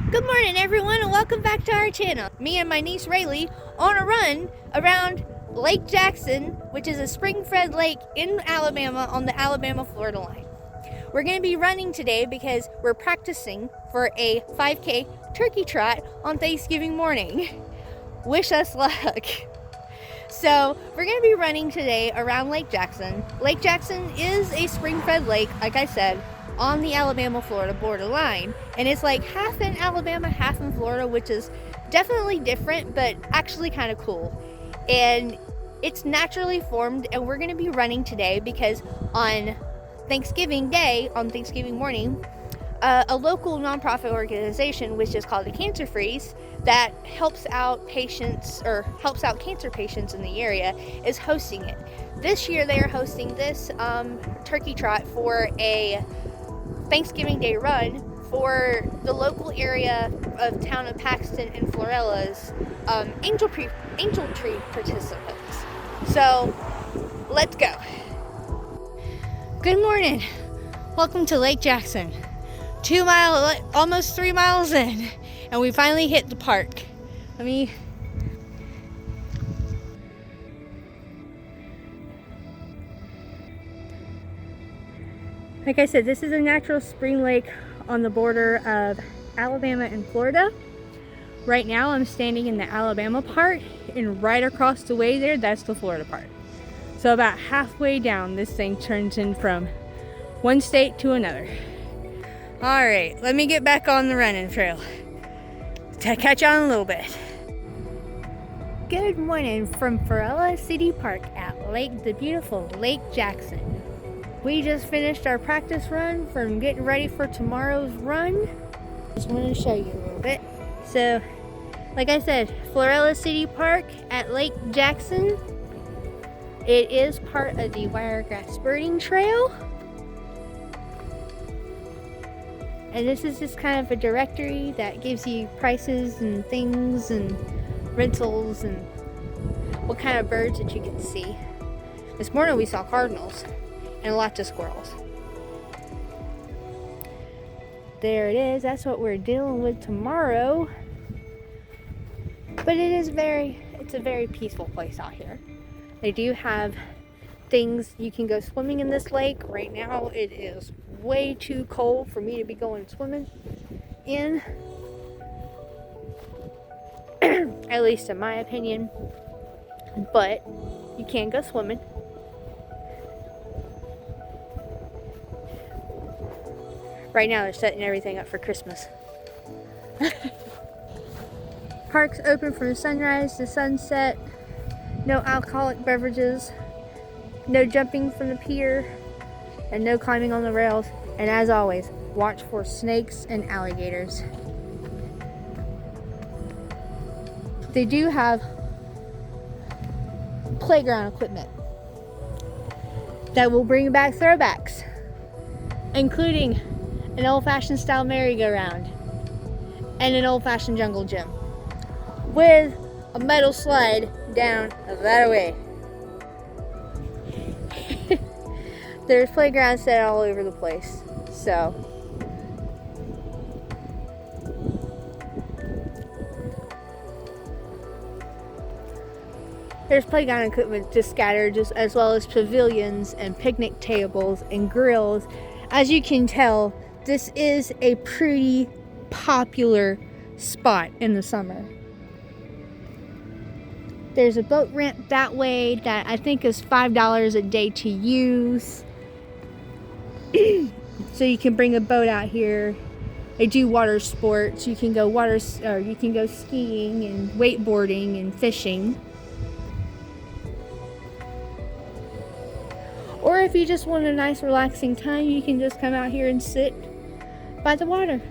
Good morning, everyone, and welcome back to our channel. Me and my niece Rayleigh on a run around Lake Jackson, which is a spring-fed lake in Alabama on the Alabama-Florida line. We're going to be running today because we're practicing for a 5K turkey trot on Thanksgiving morning. Wish us luck. So we're going to be running today around Lake Jackson. Lake Jackson is a spring-fed lake, like I said, on the Alabama-Florida borderline, and it's like half in Alabama, half in Florida, which is definitely different, but actually kind of cool. And it's naturally formed, and we're going to be running today because on Thanksgiving Day, on Thanksgiving morning, a local nonprofit organization, which is called the Cancer Freeze, that helps out patients or helps out cancer patients in the area, is hosting it. This year they are hosting this turkey trot for a Thanksgiving Day run for the local area of town of Paxton and Florala's Angel Tree participants. So let's go. Good morning. Welcome to Lake Jackson. Almost 3 miles in, and we finally hit the park. Like I said, this is a natural spring lake on the border of Alabama and Florida. Right now I'm standing in the Alabama part, and right across the way there, that's the Florida part. So about halfway down, this thing turns in from one state to another. All right, let me get back on the running trail to catch on a little bit. Good morning from Florala City Park at the beautiful Lake Jackson. We just finished our practice run from getting ready for tomorrow's run. Just wanted to show you a little bit. So, like I said, Florala City Park at Lake Jackson. It is part of the Wiregrass Birding Trail. And this is just kind of a directory that gives you prices and things and rentals and what kind of birds that you can see. This morning we saw cardinals and lots of squirrels. There it is. That's what we're dealing with tomorrow. But it's a very peaceful place out here. They do have things you can go swimming in this lake. Right now it is way too cold for me to be going swimming in. At least in my opinion. But you can go swimming. Right now they're setting everything up for Christmas. Park's open from sunrise to sunset. No alcoholic beverages. No jumping from the pier. And no climbing on the rails. And as always, watch for snakes and alligators. They do have playground equipment that will bring back throwbacks, including an old-fashioned style merry-go-round and an old-fashioned jungle gym with a metal slide down that way. There's playgrounds set all over the place, so there's playground equipment just scattered, just as well as pavilions and picnic tables and grills. As you can tell, this is a pretty popular spot in the summer. There's a boat ramp that way that I think is $5 a day to use. So you can bring a boat out here. They do water sports. You can go skiing and wakeboarding and fishing. Or if you just want a nice relaxing time, you can just come out here and sit by the water.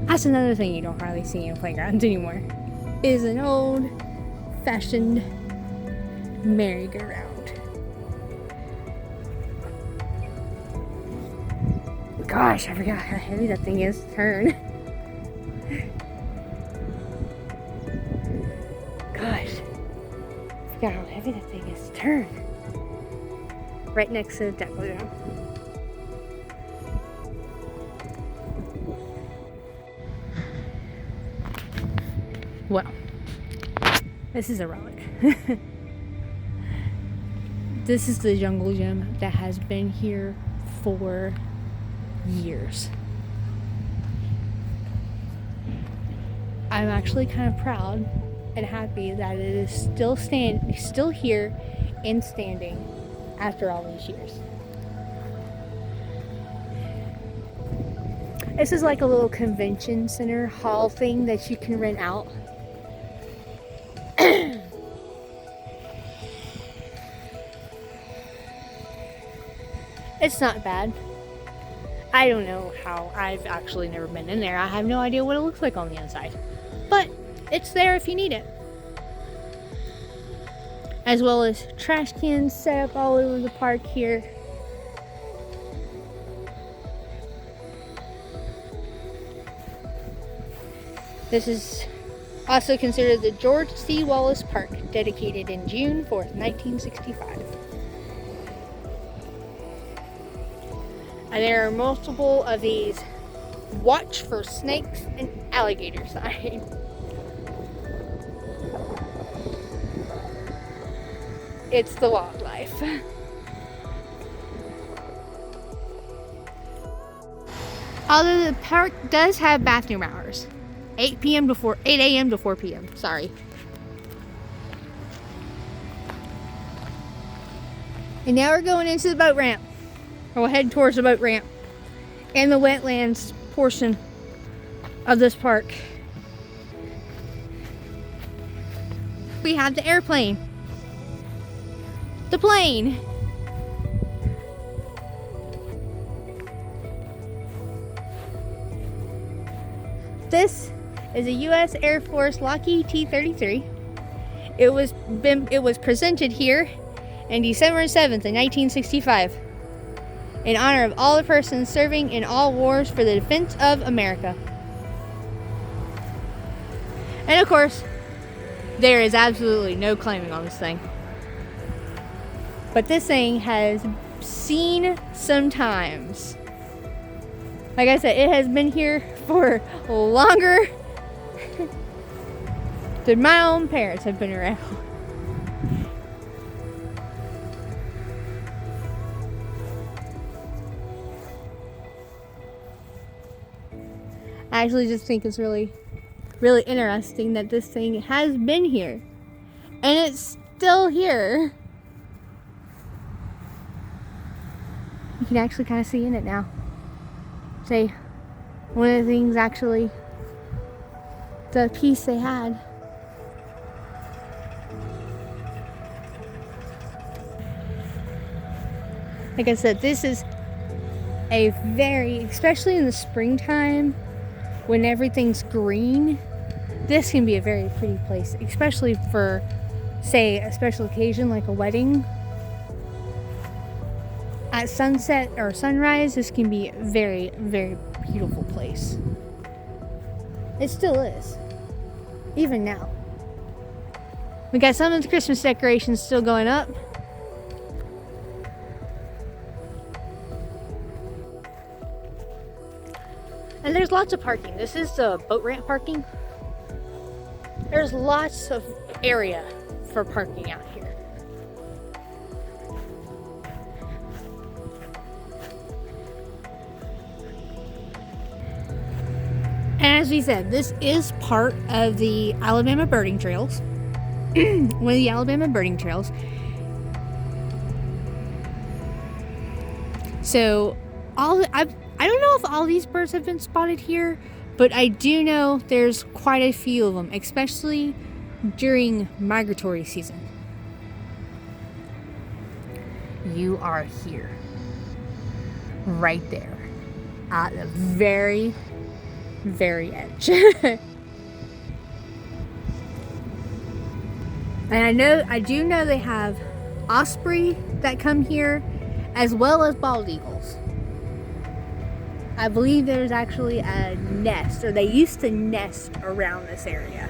That's another thing you don't hardly see in playgrounds anymore, is an old-fashioned merry-go-round. Gosh, I forgot how heavy that thing is to turn. Gosh. forgot how heavy that thing is to turn. Right next to the deck. Look at that. Well, this is a relic. This is the jungle gym that has been here for years. I'm actually kind of proud and happy that it is still here and standing after all these years. This is like a little convention center hall thing that you can rent out. It's not bad. I don't know how. I've actually never been in there. I have no idea what it looks like on the inside. But it's there if you need it. As well as trash cans set up all over the park here. This is also considered the George C. Wallace Park, dedicated in June 4th, 1965. And there are multiple of these watch for snakes and alligator signs. It's the wildlife. Although the park does have bathroom hours. 8 a.m. to 4 p.m. Sorry. And now we're going into the boat ramp. We'll head towards the boat ramp and the wetlands portion of this park. We have the airplane. The plane. This is a U.S. Air Force Lockheed T-33. It was presented here on December 7th, 1965, in honor of all the persons serving in all wars for the defense of America. And of course, there is absolutely no claiming on this thing. But this thing has seen some times. Like I said, it has been here for longer than my own parents have been around. I actually just think it's really interesting that this thing has been here and it's still here. You can actually kind of see in it now. Say, one of the things actually, the piece they had. Like I said, this is a very, especially in the springtime, when everything's green, this can be a very pretty place, especially for, say, a special occasion like a wedding. At sunset or sunrise, this can be a very, very beautiful place. It still is, even now. We got some of the Christmas decorations still going up. And there's lots of parking. This is the boat ramp parking. There's lots of area for parking out here. And as we said, this is part of the Alabama birding trails. One of the Alabama birding trails. So I don't know if all these birds have been spotted here, but I do know there's quite a few of them, especially during migratory season. You are here, right there, at the very, very edge. And I do know they have osprey that come here, as well as bald eagles. I believe there's actually a nest, or they used to nest around this area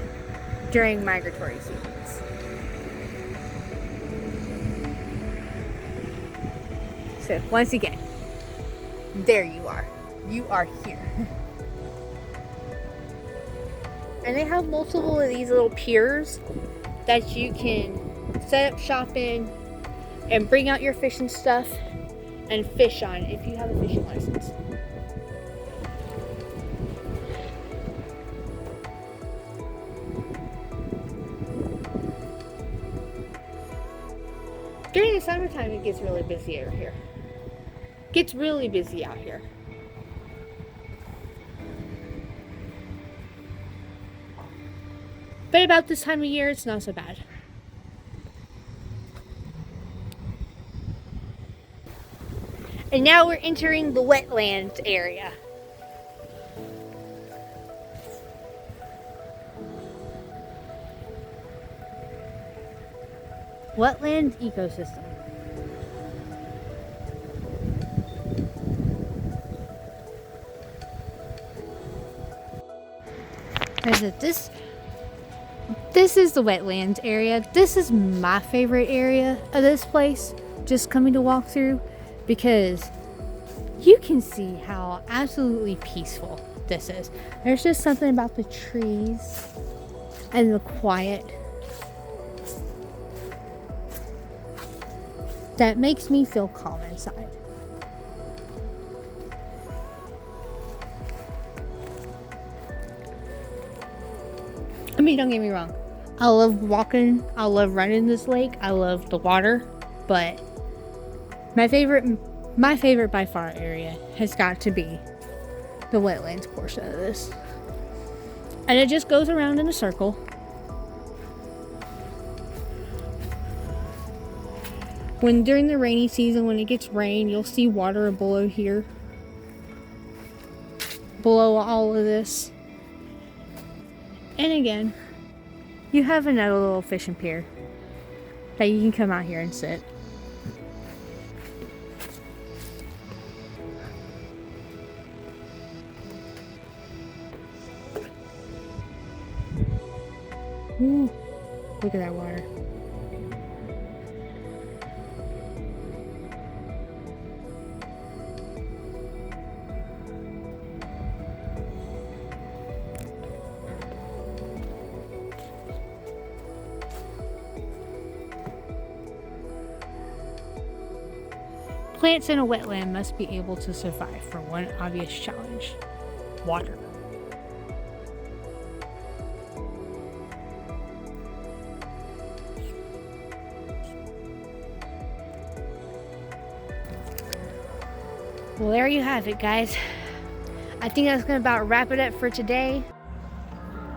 during migratory seasons. So once again, there you are. You are here. And they have multiple of these little piers that you can set up shop in and bring out your fishing stuff and fish on if you have a fishing license. During the summertime, it gets really busy over here. Gets really busy out here. But about this time of year, it's not so bad. And now we're entering the wetlands area. Wetland ecosystem. This is the wetlands area. This is my favorite area of this place, just coming to walk through, because you can see how absolutely peaceful this is. There's just something about the trees and the quiet that makes me feel calm inside. I mean, don't get me wrong. I love walking. I love running this lake. I love the water. But my favorite by far area has got to be the wetlands portion of this. And it just goes around in a circle. When during the rainy season, when it gets rain, you'll see water below here. Below all of this. And again, you have another little fishing pier that you can come out here and sit. Ooh, look at that water. Plants in a wetland must be able to survive for one obvious challenge: water. Well, there you have it, guys. I think that's going to about wrap it up for today.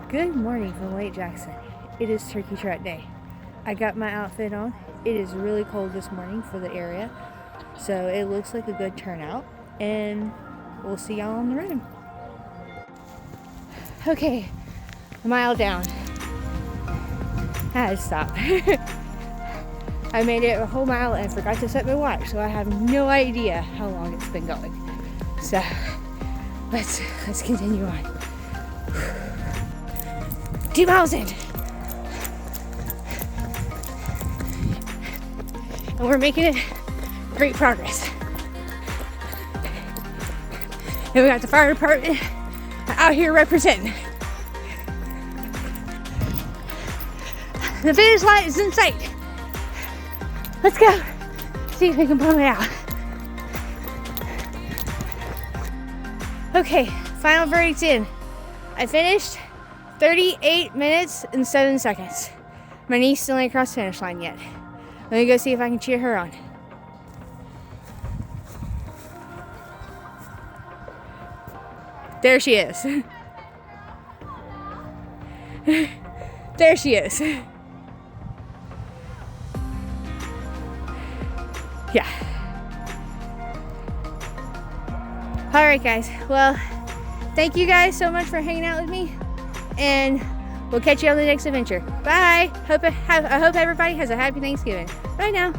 Good morning from Lake Jackson. It is Turkey Trot Day. I got my outfit on. It is really cold this morning for the area, so it looks like a good turnout, and we'll see y'all on the run. Okay, a mile down. I had to stop. I made it a whole mile and forgot to set my watch, so I have no idea how long it's been going. So let's continue on. 2 miles in. And we're making it great progress. And we got the fire department out here representing. The finish line is in sight. Let's go. See if we can pull it out. Okay, final verdict in. I finished 38 minutes and 7 seconds. My niece still ain't crossed the finish line yet. Let me go see if I can cheer her on. There she is. There she is. Yeah. All right, guys. Well, thank you guys so much for hanging out with me, and we'll catch you on the next adventure. Bye. I hope everybody has a happy Thanksgiving. Bye now.